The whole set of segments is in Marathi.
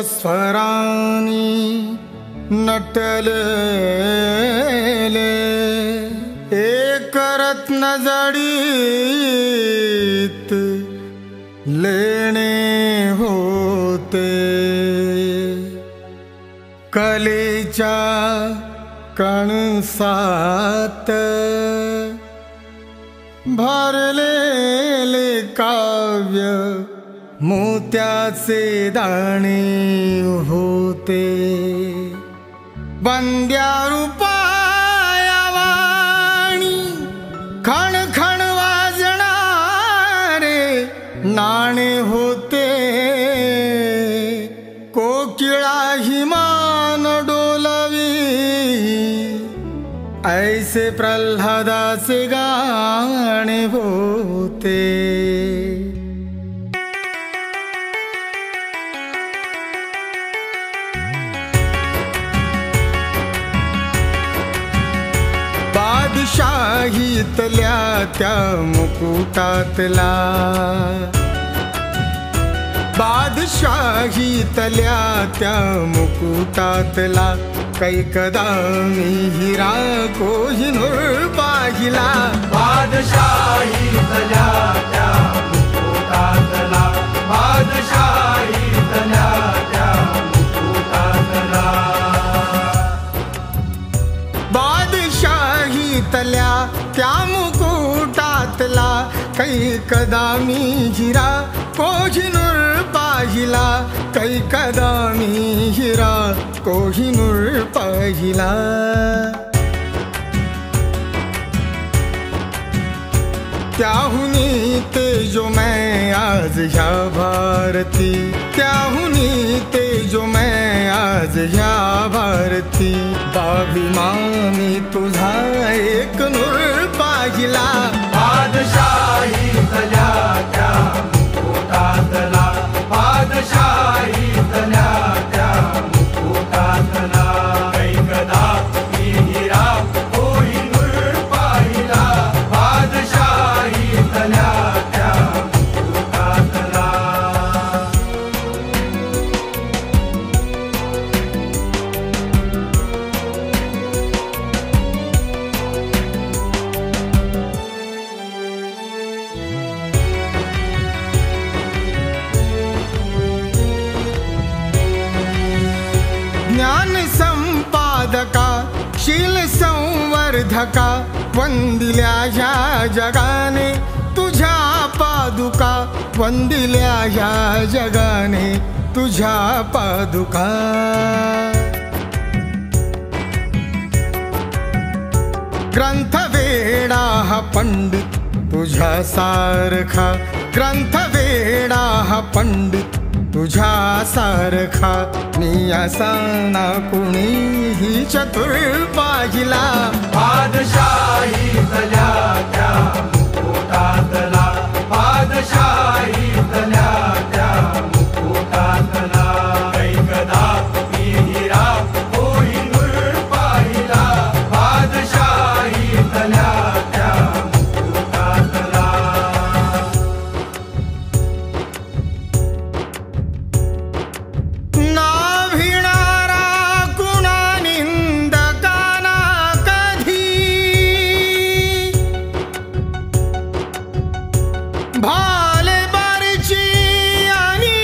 सप्तस्वरानि नटलेले एकरत्न जडित लेणे होते। कलेच्या कणसात भरलेले काव्य मोत्याचे दाणे होते। बंद्या रूपायावाणी खण खण वाजणारे नाणे होते। कोकिळा हिमान डोलवी ऐसे प्रल्हादाचे गाणे होते। बादशाहीतल्या त्या मुकुटातला, बादशाहीतल्या त्या मुकुटातला कैकदा मी हिरा कोहिनूर पाहिला। बादशाहीतल्या त्या मुकुटातला, बादशाहीतल्या त्या मुकुटातला, बादशाहीतल्या त्या मुकुटातला कैकदा मी हिरा कोहिनूर पाहिला। कैकदा मी हिरा कोहिनूर पाहिला। त्याहुनी तेजो मैं आज ह्या भारती, त्याहुनी तेजो मैं आज ह्या भारती। बाविमा मी तुझा एक नूर पाहिला। बादशाहीतल्या त्या मुकुटातला, बादशाहीतल्या त्या मुकुटातला कैकदा मी हिरा कोहिनूर पाहिला। बादशाहीतल्या त्या मुकुटातला, ज्ञान संपादका शील संवर्धका वंदिल्या ह्या जगाने तुझ्या पादुका। वंदिल्या ह्या जगाने तुझ्या पादुका। ग्रंथवेडा हा पंडित तुझ्या सारखा, ग्रंथवेडा हा पंडित तुझ्या सारखा। मी असा ना कुणीही चतुर पाहिला। बादशाहीतल्या त्या मुकुटातला, बादशाहीतल्या त्या मुकुटातला कैकदा मी हिरा कोहिनूर पाहिला। बादशाहीतल्या त्या मुकुटातला, भाले बारची आणि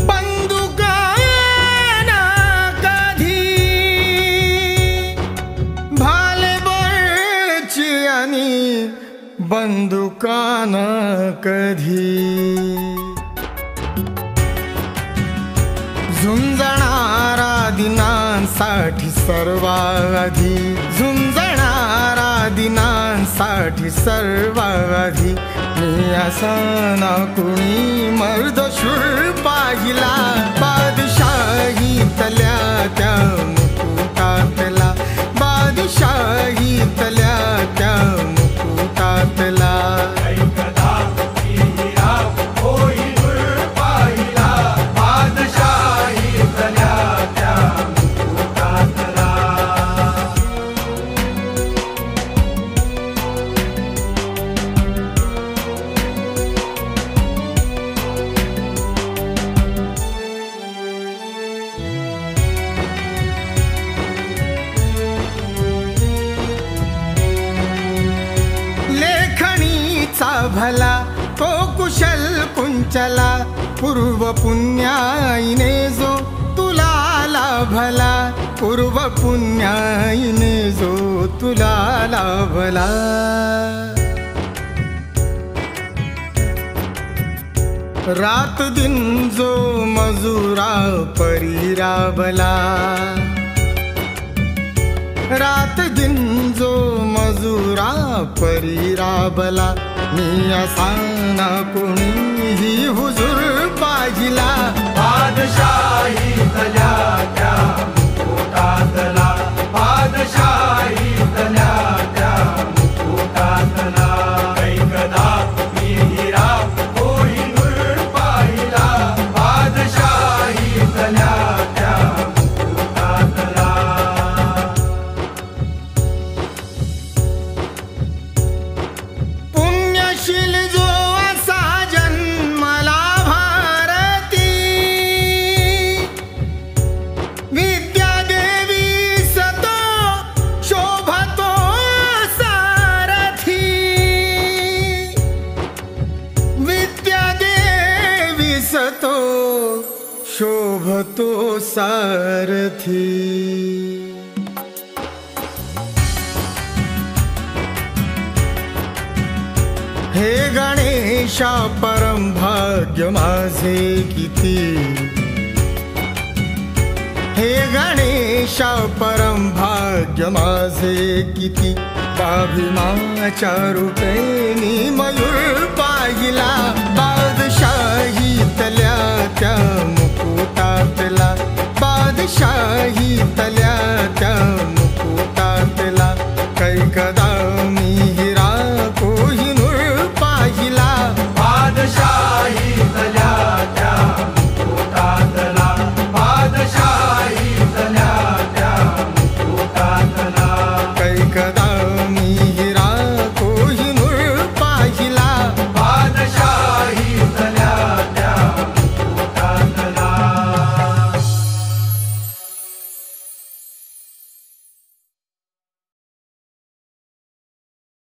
बंदुकाना कधी, भाले बारची आणि बंदुकान कधी झुंजणारा दिनांसाठी सर्वाधी झुंजणारा दिनांसाठी सर्वाधी मी असा ना कुणी मर्दशूर पाहिला बादशाहीतल्या त्या मुकुटातला बादशाहीतल्या त्या मुकुटातला ऐकदा हिरा कोहिनूर पाहिला बादशाहीतल्या त्या मुकुटातला लेखणीचा भला तो कुशल कुंचला पूर्व पुण्याईने जो तुला लाभला पूर्व पुण्याईने जो तुला लाभला रात दिन जो मजुरा परी राबला रात दिन जो मजुरा परी राबला मी असा ना कोणीही हुजूर पाहिला बादशाहीतल्या त्या मुकुटातला बादशाहीतल्या त्या मुकुटातला ऐकदा मी हिरा कोहिनूर पाहिला बादशाहीतल्या त्या मुकुटातला पुण्यशील जो असा जन्मला भारती विद्या देवी सतो शोभतो सारथी विद्या देवी सतो शोभतो सारथी हे गणेशा परम भाग्य माझे किती हे गणेशा परम भाग्य माझे किती बाभिमाच्या रूपेनी मयूर पाहिला बादशाहीतल्या त्या मुकुटातला बादशाहीतल्या